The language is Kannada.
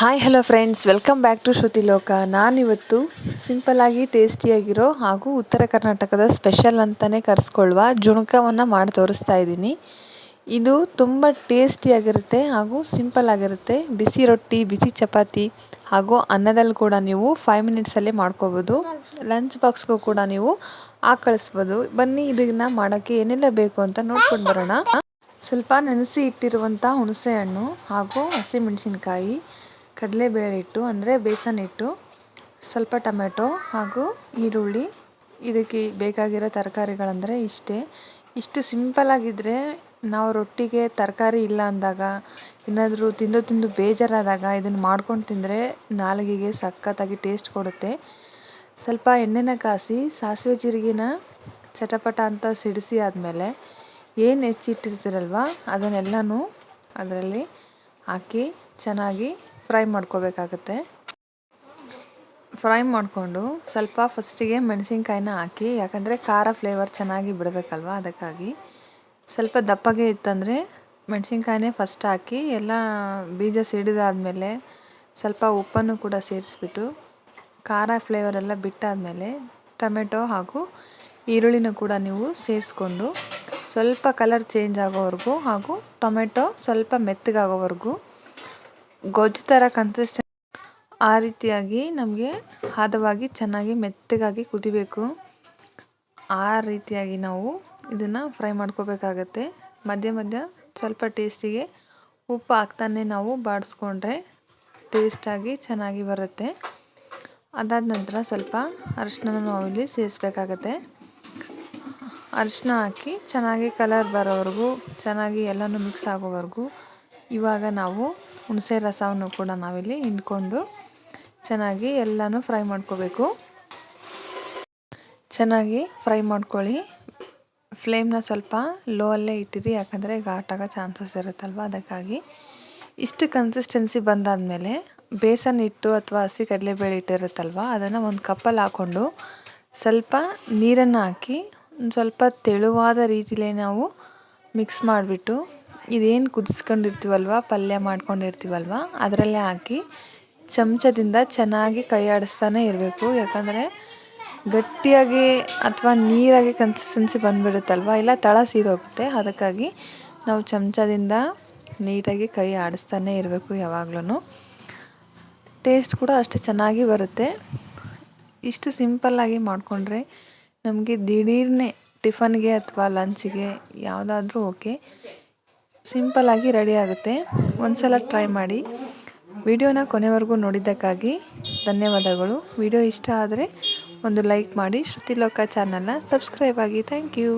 Hi hello friends, welcome back to Shruti Loka. ನಾನಿವತ್ತು ಸಿಂಪಲ್ಲಾಗಿ ಟೇಸ್ಟಿಯಾಗಿರೋ ಹಾಗೂ ಉತ್ತರ ಕರ್ನಾಟಕದ ಸ್ಪೆಷಲ್ ಅಂತಲೇ ಕರೆಸ್ಕೊಳ್ಳುವ ಜುಣಕವನ್ನು ಮಾಡಿ ತೋರಿಸ್ತಾ ಇದ್ದೀನಿ. ಇದು ತುಂಬ ಟೇಸ್ಟಿಯಾಗಿರುತ್ತೆ ಹಾಗೂ ಸಿಂಪಲ್ ಆಗಿರುತ್ತೆ. ಬಿಸಿ ರೊಟ್ಟಿ, ಬಿಸಿ ಚಪಾತಿ ಹಾಗೂ ಅನ್ನದಲ್ಲಿ ಕೂಡ ನೀವು 5 ಮಿನಿಟ್ಸಲ್ಲೇ ಮಾಡ್ಕೋಬೋದು. ಲಂಚ್ ಬಾಕ್ಸ್ಗೂ ಕೂಡ ನೀವು ಕಳಿಸ್ಬೋದು. ಬನ್ನಿ ಇದನ್ನು ಮಾಡೋಕ್ಕೆ ಏನೆಲ್ಲ ಬೇಕು ಅಂತ ನೋಡ್ಕೊಂಡು ಬರೋಣ. ಸ್ವಲ್ಪ ನೆನೆಸಿ ಇಟ್ಟಿರುವಂಥ ಹುಣಸೆ ಹಣ್ಣು ಹಾಗೂ ಹಸಿಮೆಣಸಿನ್ಕಾಯಿ, ಕಡಲೆಬೇಳೆ ಹಿಟ್ಟು ಅಂದರೆ ಬೇಸನ್ ಹಿಟ್ಟು, ಸ್ವಲ್ಪ ಟೊಮೆಟೊ ಹಾಗೂ ಈರುಳ್ಳಿ. ಇದಕ್ಕೆ ಬೇಕಾಗಿರೋ ತರಕಾರಿಗಳಂದರೆ ಇಷ್ಟು ಸಿಂಪಲ್ಲಾಗಿದ್ದರೆ ನಾವು ರೊಟ್ಟಿಗೆ ತರಕಾರಿ ಇಲ್ಲ ಅಂದಾಗ, ಏನಾದರೂ ತಿಂದು ಬೇಜಾರಾದಾಗ ಇದನ್ನು ಮಾಡ್ಕೊಂಡು ತಿಂದರೆ ನಾಲಿಗೆಗೆ ಸಖತ್ತಾಗಿ ಟೇಸ್ಟ್ ಕೊಡುತ್ತೆ. ಸ್ವಲ್ಪ ಎಣ್ಣೆನ ಕಾಸಿ ಸಾಸಿವೆ ಜೀರಿಗೆನ ಚಟಪಟ ಅಂತ ಸಿಡಿಸಿ ಆದಮೇಲೆ ಏನು ಹೆಚ್ಚಿಟ್ಟಿರ್ತೀರಲ್ವ ಅದನ್ನೆಲ್ಲನೂ ಅದರಲ್ಲಿ ಹಾಕಿ ಚೆನ್ನಾಗಿ ಫ್ರೈ ಮಾಡ್ಕೋಬೇಕಾಗತ್ತೆ. ಫ್ರೈ ಮಾಡಿಕೊಂಡು ಸ್ವಲ್ಪ ಫಸ್ಟಿಗೆ ಮೆಣಸಿನ್ಕಾಯಿನ ಹಾಕಿ, ಯಾಕಂದರೆ ಖಾರ ಫ್ಲೇವರ್ ಚೆನ್ನಾಗಿ ಬಿಡಬೇಕಲ್ವ, ಅದಕ್ಕಾಗಿ ಸ್ವಲ್ಪ ದಪ್ಪಗೆ ಇತ್ತಂದರೆ ಮೆಣಸಿನ್ಕಾಯಿನೇ ಫಸ್ಟ್ ಹಾಕಿ ಎಲ್ಲ ಬೀಜ ಸಿಡಿದಾದಮೇಲೆ ಸ್ವಲ್ಪ ಉಪ್ಪನ್ನು ಕೂಡ ಸೇರಿಸ್ಬಿಟ್ಟು ಖಾರ ಫ್ಲೇವರೆಲ್ಲ ಬಿಟ್ಟಾದಮೇಲೆ ಟೊಮೆಟೊ ಹಾಗೂ ಈರುಳ್ಳಿನ ಕೂಡ ನೀವು ಸೇರಿಸ್ಕೊಂಡು ಸ್ವಲ್ಪ ಕಲರ್ ಚೇಂಜ್ ಆಗೋವರೆಗೂ ಹಾಗೂ ಟೊಮೆಟೊ ಸ್ವಲ್ಪ ಮೆತ್ತಗಾಗೋವರೆಗೂ ಗೊಜ್ಜು ಥರ ಕನ್ಸಿಸ್ಟೆನ್ಸಿ ಆ ರೀತಿಯಾಗಿ ನಮಗೆ ಹದವಾಗಿ ಚೆನ್ನಾಗಿ ಮೆತ್ತಗಾಗಿ ಕುದಿಬೇಕು. ಆ ರೀತಿಯಾಗಿ ನಾವು ಇದನ್ನು ಫ್ರೈ ಮಾಡ್ಕೋಬೇಕಾಗತ್ತೆ. ಮಧ್ಯ ಸ್ವಲ್ಪ ಟೇಸ್ಟಿಗೆ ಉಪ್ಪು ಹಾಕ್ತಾನೆ ನಾವು ಬಾಡಿಸ್ಕೊಂಡ್ರೆ ಟೇಸ್ಟಾಗಿ ಚೆನ್ನಾಗಿ ಬರುತ್ತೆ. ಅದಾದ ನಂತರ ಸ್ವಲ್ಪ ಅರಿಶಿನ ನಾವು ಇಲ್ಲಿ ಸೇರಿಸ್ಬೇಕಾಗತ್ತೆ. ಅರಿಶಿನ ಹಾಕಿ ಚೆನ್ನಾಗಿ ಕಲರ್ ಬರೋವರೆಗೂ, ಚೆನ್ನಾಗಿ ಎಲ್ಲನೂ ಮಿಕ್ಸ್ ಆಗೋವರೆಗೂ ಇವಾಗ ನಾವು ಹುಣಸೆ ರಸವನ್ನು ಕೂಡ ನಾವಿಲ್ಲಿ ಹಿಂಡ್ಕೊಂಡು ಚೆನ್ನಾಗಿ ಎಲ್ಲನೂ ಫ್ರೈ ಮಾಡ್ಕೋಬೇಕು. ಚೆನ್ನಾಗಿ ಫ್ರೈ ಮಾಡ್ಕೊಳ್ಳಿ. ಫ್ಲೇಮ್ನ ಸ್ವಲ್ಪ ಲೋ ಅಲ್ಲೇ ಇಟ್ಟಿರಿ, ಯಾಕಂದರೆ ಘಾಟಾಗೋ ಚಾನ್ಸಸ್ ಇರುತ್ತಲ್ವ, ಅದಕ್ಕಾಗಿ. ಇಷ್ಟು ಕನ್ಸಿಸ್ಟೆನ್ಸಿ ಬಂದಾದಮೇಲೆ ಬೇಸನ್ ಹಿಟ್ಟು ಅಥವಾ ಹಸಿ ಕಡಲೆಬೇಳೆ ಹಿಟ್ಟಿರುತ್ತಲ್ವ ಅದನ್ನು ಒಂದು ಕಪ್ಪಲ್ಲಿ ಹಾಕ್ಕೊಂಡು ಸ್ವಲ್ಪ ನೀರನ್ನು ಹಾಕಿ ಒಂದು ಸ್ವಲ್ಪ ತೆಳುವಾದ ರೀತಿಲೇ ನಾವು ಮಿಕ್ಸ್ ಮಾಡಿಬಿಟ್ಟು ಇದೇನು ಕುದಿಸ್ಕೊಂಡಿರ್ತೀವಲ್ವ, ಪಲ್ಯ ಮಾಡ್ಕೊಂಡಿರ್ತೀವಲ್ವ ಅದರಲ್ಲೇ ಹಾಕಿ ಚಮಚದಿಂದ ಚೆನ್ನಾಗಿ ಕೈ ಆಡಿಸ್ತಾನೆ ಇರಬೇಕು. ಯಾಕಂದರೆ ಗಟ್ಟಿಯಾಗಿ ಅಥವಾ ನೀರಾಗಿ ಕನ್ಸಿಸ್ಟೆನ್ಸಿ ಬಂದುಬಿಡುತ್ತಲ್ವ, ಇಲ್ಲ ತಳ ಸೀದೋಗುತ್ತೆ. ಅದಕ್ಕಾಗಿ ನಾವು ಚಮಚದಿಂದ ನೀಟಾಗಿ ಕೈ ಆಡಿಸ್ತಾನೆ ಇರಬೇಕು ಯಾವಾಗ್ಲೂ. ಟೇಸ್ಟ್ ಕೂಡ ಅಷ್ಟೇ ಚೆನ್ನಾಗಿ ಬರುತ್ತೆ. ಇಷ್ಟು ಸಿಂಪಲ್ಲಾಗಿ ಮಾಡಿಕೊಂಡ್ರೆ ನಮಗೆ ದಿಢೀರ್ನೇ ಟಿಫನ್ಗೆ ಅಥವಾ ಲಂಚ್ಗೆ ಯಾವುದಾದ್ರೂ ಓಕೆ, ಸಿಂಪಲ್ಲಾಗಿ ರೆಡಿ ಆಗುತ್ತೆ. ಒಂದು ಸಲ ಟ್ರೈ ಮಾಡಿ. ವಿಡಿಯೋನ ಕೊನೆವರೆಗೂ ನೋಡಿದ್ದಕ್ಕಾಗಿ ಧನ್ಯವಾದಗಳು. ವಿಡಿಯೋ ಇಷ್ಟ ಆದರೆ ಒಂದು ಲೈಕ್ ಮಾಡಿ, ಶ್ರುತಿ ಲೋಕ ಚಾನಲ್ನ ಸಬ್ಸ್ಕ್ರೈಬ್ ಆಗಿ. Thank you.